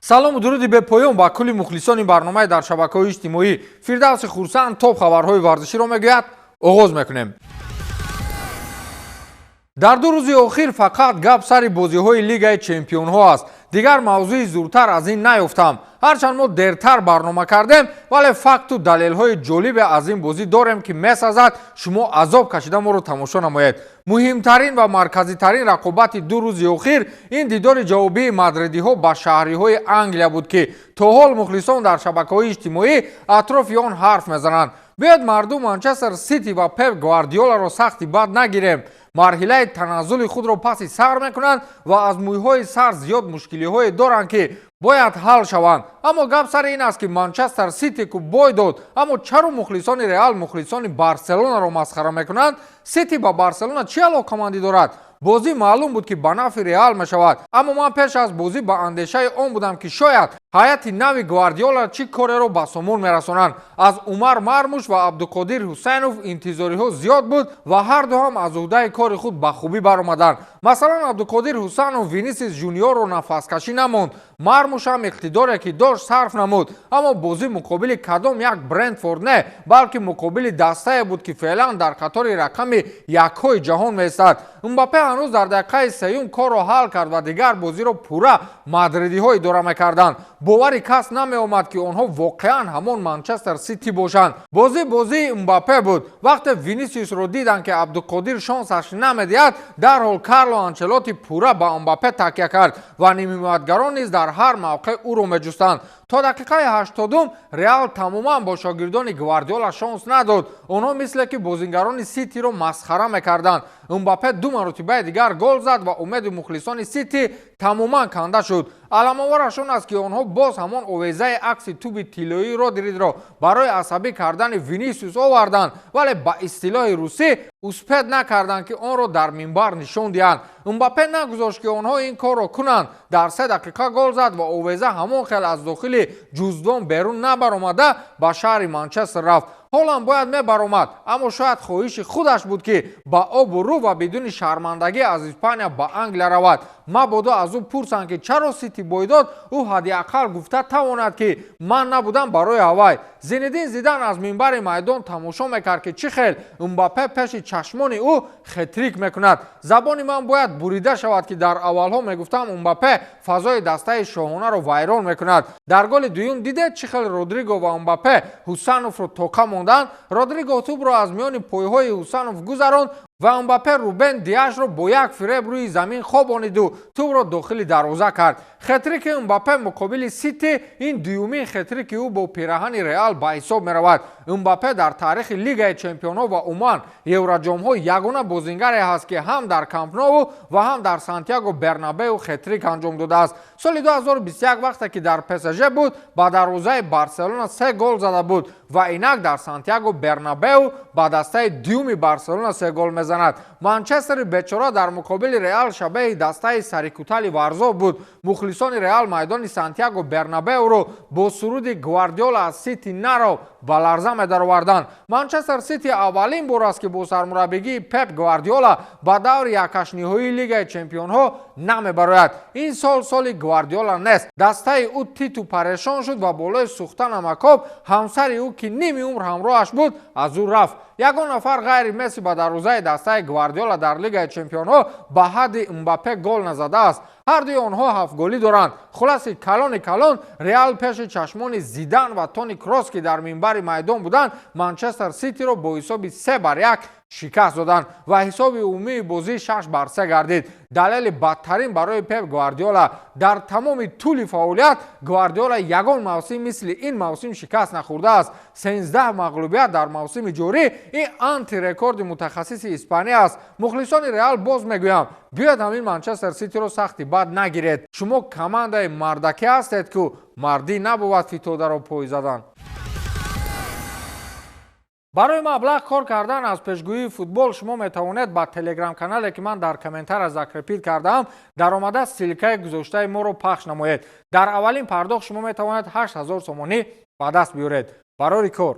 салому дуруди бепоён ба кулли мухлисони барномаи дар шабакаҳои иҷтимоӣ. Фирдавси Хурсанд топ хабарҳои варзиширо мегӯяд. оғоз мекунем. дар ду рӯзи охир фақат гап сари бозиҳои лигаи чемпионҳо аст. дигар мавзӯи зуртар аз ин наёфтам. ҳарчанд мо дертар барнома кардем, вале факту далелҳои ҷолибе аз ин бозӣ дорем, ки месазад шумо азоб кашида моро тамошо намоед. муҳимтарин ва марказитарин рақобати ду рӯзи охир ин дидори ҷавобии мадридиҳо ба шаҳриҳои Англия буд, ки то ҳол мухлисон дар шабакаҳои иҷтимоӣ атрофи он ҳарф мезананд. биёед мардум Манчестер Сити ва Пеп Гвардиоларо сахти бад нагирем. марҳилаи таназзули худро паси сар мекунанд ва аз мӯйҳои сар зиёд мушкилиҳое доранд, ки бояд ҳал шаванд. аммо гап сар ин аст, ки Манчестер Сити ку бой дод. аммо чаро мухлисони Реал мухлисони Барселонаро масхара мекунанд? Сити ба Барселона чӣ алоқамандӣ дорад? бозӣ маълум буд, ки ба нафи Реал мешавад. аммо ман пеш аз бозӣ ба андешаи он будам, ки шояд ҳайати нави Гвардиола чӣ кореро ба сомон мерасонанд. аз Умар Мармуш ва Абдуқодир Ҳусайнов интизориҳо зиёд буд ва ҳарду ҳам аз уҳдаи кори худ ба хубӣ баромаданд. масалан, Абдуқодир Ҳусайнов Винисис Жуниорро нафаскашӣ намонд. Мармуш ҳам иқтидоре ки дошт сарф намуд. аммо бозӣ муқобили кадом як Брентфорд не, балки муқобили дастае буд, ки феълан дар қатори рақами якҳои ҷаҳон меистад. Мбаппе ҳанӯз дар дақиқаи сеюм корро ҳал кард ва дигар бозиро пурра мадридиҳо идора мекарданд. бовари кас намеомад, ки онҳо воқеан ҳамон Манчестер Сити бошанд. бозии Мбаппе буд. вақте Винисиусро диданд, ки Абдуқодир шонсаш намедиҳад, дарҳол Карло Анчелоти пурра ба Мбаппе такя кард ва нимҳиматгарон низ дар ҳар мавқеъ ӯро меҷустанд. то дақиқаи 80 Реал тамоман бо шогирдони Гвардиола шонс надод. онҳо мисле ки бозингарони Ситиро масхара мекарданд. Мбаппе ду маротибаи дигар гол зад ва умеди мухлисони Сити тамоман канда шуд. аламовараш он аст, ки онҳо боз ҳамон овезаи акси туби тиллоии Родригро барои асабӣ кардани Винисиус оварданд, вале ба истилоҳи русӣ успед накарданд, ки онро дар минбар нишон диҳанд. Мбаппе нагузошт, ки онҳо ин корро кунанд. дар 3 дақиқа гол зад ва овеза ҳамон хел аз дохили ҷуздон берун набаромада ба шаҳри Манчестер рафт. ҳолам бояд мебаромад, аммо шояд хоҳиши худаш буд, ки ба обу рӯ ва бидуни шармандагӣ аз Испания ба Англия равад. мабодо аз ӯ пурсанд, ки чаро Сити бой дод. ӯ ҳадди ақал гуфта тавонад, ки ман набудам барои ҳавай. Зинедин Зидан аз минбари майдон тамошо мекард, ки чӣ хел Мбаппе пеши чашмони ӯ хетрик мекунад. забони ман бояд бурида шавад, ки дар аввалҳо мегуфтам Мбаппе фазои дастаи шоҳонаро вайрон мекунад. дар голи дуюм дидед чӣ хел Родриго ва Мбаппе Ҳусайновро тоқа монданд. Родриго тӯбро аз миёни пойҳои Ҳусайнов гузаронд ва Мбаппе Рубен Диашро бо як фиреб рӯи замин хобониду тӯбро дохили дарвоза кард. хетрики Мбаппе муқобили Сити ин дуюмин хетрики ӯ бо пираҳани Реал ба ҳисоб меравад. Мбаппе дар таърихи Лигаи чемпионҳо ва умуман Евроҷомҳо ягона бозингаре ҳаст, ки ҳам дар Камп Ноу ва ҳам дар Сантьяго Бернабеу хетрик анҷом додааст. соли 2021 вақте ки дар ПСЖ буд, ба дарвозаи Барселона 3 гол зада буд ва инак дар Сантьяго Бернабеу ба дастаи дуюми Барселона 3 гол мезанад. Манчестери бечора дар муқобили Реал шабеҳи дастаи сарикӯтали варзоб буд. мухлисони Реал майдони Сантьяго Бернабеуро бо суруди Гвардиола аз Сити наро ба ларза медароварданд. Манчестер Сити аввалин бор аст, ки бо сармураббигии Пеп Гвардиола ба даври якашниҳоии Лигаи чемпионҳо намебарояд. ин сол соли Гвардиола нест. дастаи ӯ титу парешон шуд ва болои сӯхта намакоб ҳамсари ӯ, ки ними умр ҳамроҳаш буд, аз ӯ рафт. ягон нафар ғайри Месси ба дарвозаи дастаи Гвардиола дар Лигаи чемпионҳо ба ҳадди Мбаппе гол назадааст. ҳардуи онҳо 7 голӣ доранд. хулоси калони калон Реал пеши чашмони Зидан ва Тони Крос, ки дар минбари майдон буданд, Манчестер Ситиро бо ҳисоби 3-1 шикаст доданд ва ҳисоби умумии бозӣ 6-3 гардид. далели бадтарин барои Пеп Гвардиола. дар тамоми тӯли фаъолият Гвардиола ягон мавсим мисли ин мавсим шикаст нахӯрдааст. 13 мағлубият дар мавсими ҷорӣ ин антирекорди мутахассиси Испания аст. мухлисони Реал боз мегӯям, биёед ҳамин Манчестер Ситиро сахти бад нагиред. шумо командаи мардакӣ ҳастед, ку мардӣ набувад фитодаро пой задан. барои маблағ кор кардан аз пешгӯии футбол шумо метавонед ба телеграм-канале, ки ман дар комментария закрепит кардаам, даромада силкаи гузоштаи моро пахш намоед. дар аввалин пардохт шумо метавонед 8000 сомонӣ ба даст биёред. барори кор.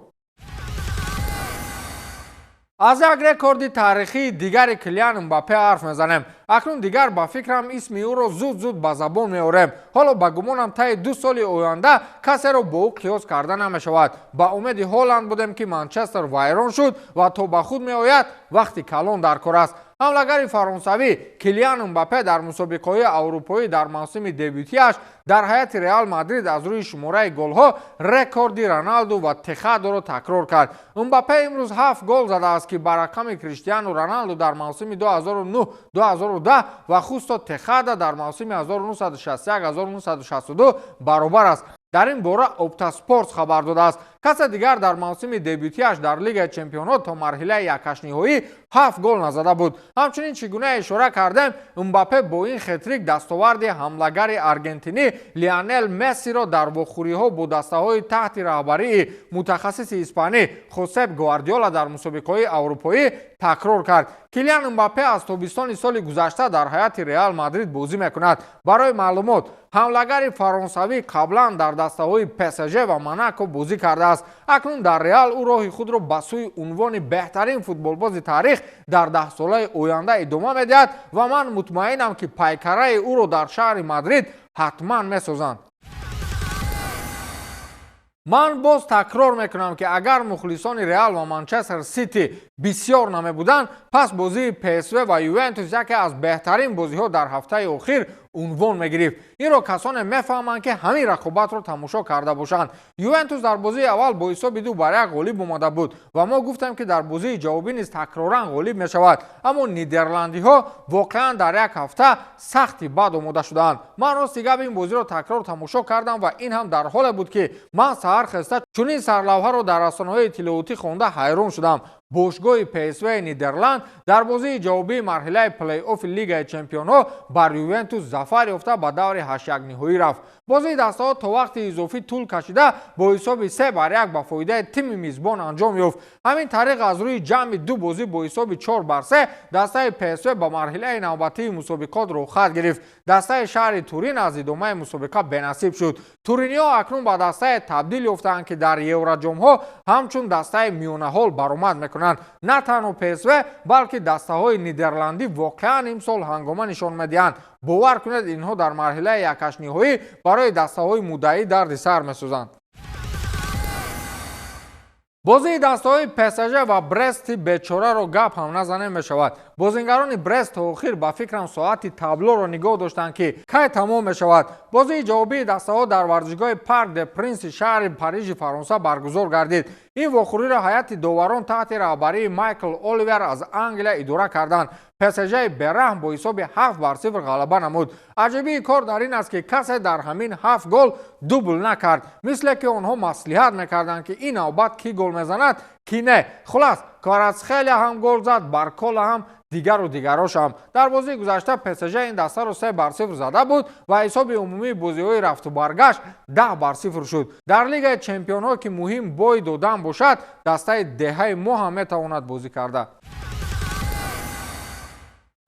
аз як рекорди таърихии дигари Килиан Мбаппе ҳарф мезанем. акнун дигар ба фикрам исми ӯро зуд ба забон меорем. ҳоло ба гумонам таи 2 соли оянда касеро бо ӯ қиёс карда намешавад. ба умеди ҳоланд будем ки Манчестер вайрон шуд ва то ба худ меояд вақти калон дар кор аст. ҳамлагари фаронсавӣ Килиан Мбаппе дар мусобиқаҳои аврупоӣ дар мавсими дебютиаш дар ҳайати Реал Мадрид аз рӯи шумораи голҳо рекорди Роналду ва Техадоро такрор кард. Мбаппе имрӯз 7 гол задааст ки ба рақами Криштиану Роналду дар мавсими 2009-2010 ва Хусто Техада дар мавсими 1961-1962 баробар аст. дар ин бора Opta Sports хабар додааст. касе дигар дар мавсими дебютиаш дар Лигаи Чемпионҳо то марҳилаи якашниҳоӣ 7 гол назада буд. ҳамчунин чӣ гуна ишора кардем, Мбаппе бо ин хетрик дастоварди ҳамлагари аргентинӣ Лионел Мессиро дар вохӯриҳо бо дастаҳои таҳти раҳбарии мутахассиси испанӣ Хосеп Гвардиола дар мусобиқаҳои аврупоӣ такрор кард. Килиан Мбаппе аз тобистони соли гузашта дар ҳайати Реал Мадрид бозӣ мекунад. барои маълумот, ҳамлагари фаронсавӣ қаблан дар дастаҳои ПСЖ ва Монако бозӣ кардааст. акнун дар Реал ӯ роҳи худро ба сӯи унвони беҳтарин футболбози таърих дар 10 солаи оянда идома медиҳад ва ман мутмаинам ки пайкараи ӯро дар шаҳри Мадрид ҳатман месозанд. ман боз такрор мекунам ки агар мухлисони Реал ва Манчестер Сити бисёр намебуданд, пас бозии ПСВ ва Ювентус яке аз беҳтарин бозиҳо дар ҳафтаи охир унвон мегирифт. инро касоне мефаҳманд ки ҳамин рақобатро тамошо карда бошанд. Ювентус дар бозии аввал бо ҳисоби 2-1 ғолиб омада буд ва мо гуфтем ки дар бозии ҷавобӣ низ такроран ғолиб мешавад. аммо нидерландиҳо воқеан дар як ҳафта сахти бад омода шудаанд. ман рости гап ин бозиро такрор тамошо кардам ва ин ҳам дар ҳоле буд ки ман саҳар хеста чунин сарлавҳаро дар расонаҳои иттилоотӣ хонда ҳайрон шудам. бошгоҳи ПСВ Нидерланд дар бозии ҷавобии марҳилаи плей-оффи Лигаи Чемпионҳо бар Ювентус зафар ёфта ба даври 8-1 ниҳоӣ рафт. бозии дастаҳо то вақти изофӣ тӯл кашида бо ҳисоби 3-1 ба фоидаи тими мизбон анҷом ёфт. ҳамин тариқ аз рӯи ҷамъи 2 бозӣ бо ҳисоби 4-3 дастаи ПСВ ба марҳилаи навбатии мусобиқот роҳхат гирифт. дастаи шаҳри Турин аз идомаи мусобиқа бенасиб шуд. туриниҳо акнун ба дастае табдил ёфтаанд ки дар евроҷомҳо ҳамчун дастаи миёнаҳол баромад мекунанд. на танҳо ПСВ балки дастаҳои нидерландӣ воқеан имсол ҳангома нишон медиҳанд. бовар кунед инҳо дар марҳилаи якашниҳоӣ барои дастаҳои муддаӣ дарди сар месозанд. бозии дастаҳои ПСЖ ва Брести бечораро гап ҳам назанем мешавад. бозингарони Брест то охир ба фикрам соати таблоро нигоҳ доштанд ки кай тамом мешавад. бозии ҷавобии дастаҳо дар варзишгоҳи Парк де Принси шаҳри Парижи Фаронса баргузор гардид. ин вохӯриро ҳайати доварон таҳти раҳбарии Майкл Оливер аз Англия идора карданд. ПСЖ бераҳм бо ҳисоби 7-0 ғалаба намуд. аҷибии кор дар ин аст ки касе дар ҳамин 7 гол дубл накард. мисле ки онҳо маслиҳат мекарданд ки ин навбат кӣ гол мезанад, кӣ не. хулас Кварацхелия ҳам гол зад, Баркола ҳам, дигару дигарошам. дар бозии гузашта ПСЖ ин дастаро 3-0 зада буд ва ҳисоби умумии бозиҳои рафту баргашт 10-0 шуд. дар Лигаи Чемпионҳо ки муҳим бой додан бошад, дастаи деҳаи мо ҳам метавонад бозӣ карда.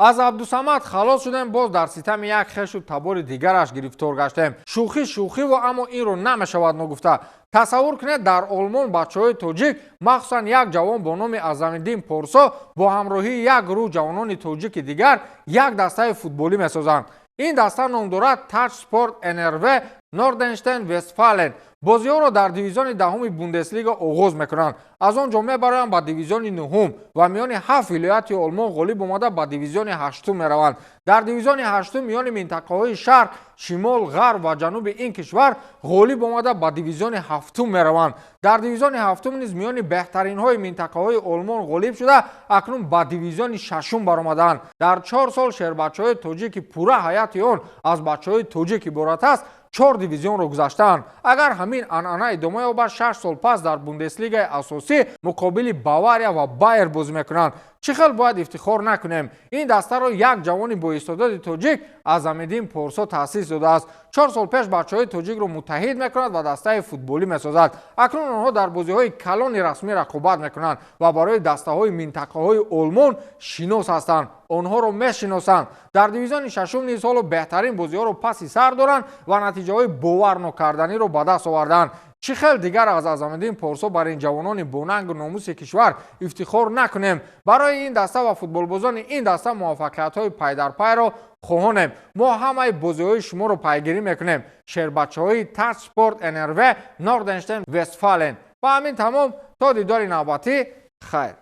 аз Абдусамад халос шудем, боз дар ситами як хешу табори дигараш гирифтор гаштем. шӯхӣ ва аммо инро намешавад ногуфта. тасаввур кунед, дар олмон бачаҳои тоҷик, махсусан як ҷавон бо номи Азамиддин Порсо бо ҳамроҳии як гурӯҳ ҷавонони тоҷики дигар як дастаи футболӣ месозанд. ин даста ном дорад Тач Спорт НРВ Норденштейн Вестфален. бозиҳоро дар дивизиони 10 Бундеслига оғоз мекунанд. аз он ҷо мебароянд ба дивизиони 9 ва миёни 7 вилояти олмон ғолиб омада ба дивизиони 8 мераванд. дар дивизиони 8 миёни минтақаҳои шарқ, шимол, ғарб ва ҷануби ин кишвар ғолиб омада ба дивизиони 7 мераванд. дар дивизиони 7 низ миёни беҳтаринҳои минтақаҳои олмон ғолиб шуда акнун ба дивизиони 6 баромадаанд. дар 4 сол шербачаҳои тоҷики пурра ҳайати он аз бачаҳои тоҷик иборат аст 4 дивизионро гузаштаанд. агар ҳамин анъана идома ёбад, 6 сол пас дар Бундеслигаи асосӣ муқобили Бавария ва Байер бозӣ мекунанд. чӣ хел бояд ифтихор накунем? ин дастаро як ҷавони боистододи тоҷик Азамиддин Порсо таъсис додааст. 4 сол пеш бачаҳои тоҷикро муттаҳид мекунад ва дастаи футболӣ месозад. акнун онҳо дар бозиҳои калони расмӣ рақобат мекунанд ва барои дастаҳои минтақаҳои олмон шинос ҳастанд. онҳоро мешиносанд. дар дивизиони 6 низ ҳоло беҳтарин бозиҳоро паси сар доранд ва натиҷаҳои боварнокарданиро ба даст овардаанд. чӣ хел дигар аз азамиддин порсо бар ин ҷавонони бонангу номуси кишвар ифтихор накунем? Барои ин даста ва футболбозони ин даста муваффақиятҳои пайдарпайро хоҳонем. мо ҳамаи бозиҳои шуморо пайгирӣ мекунем. шербачаҳои Touch Sport NRV Nordenstein Westfalen. Ба ҳамин тамом, то дидори навбатӣ, хайр.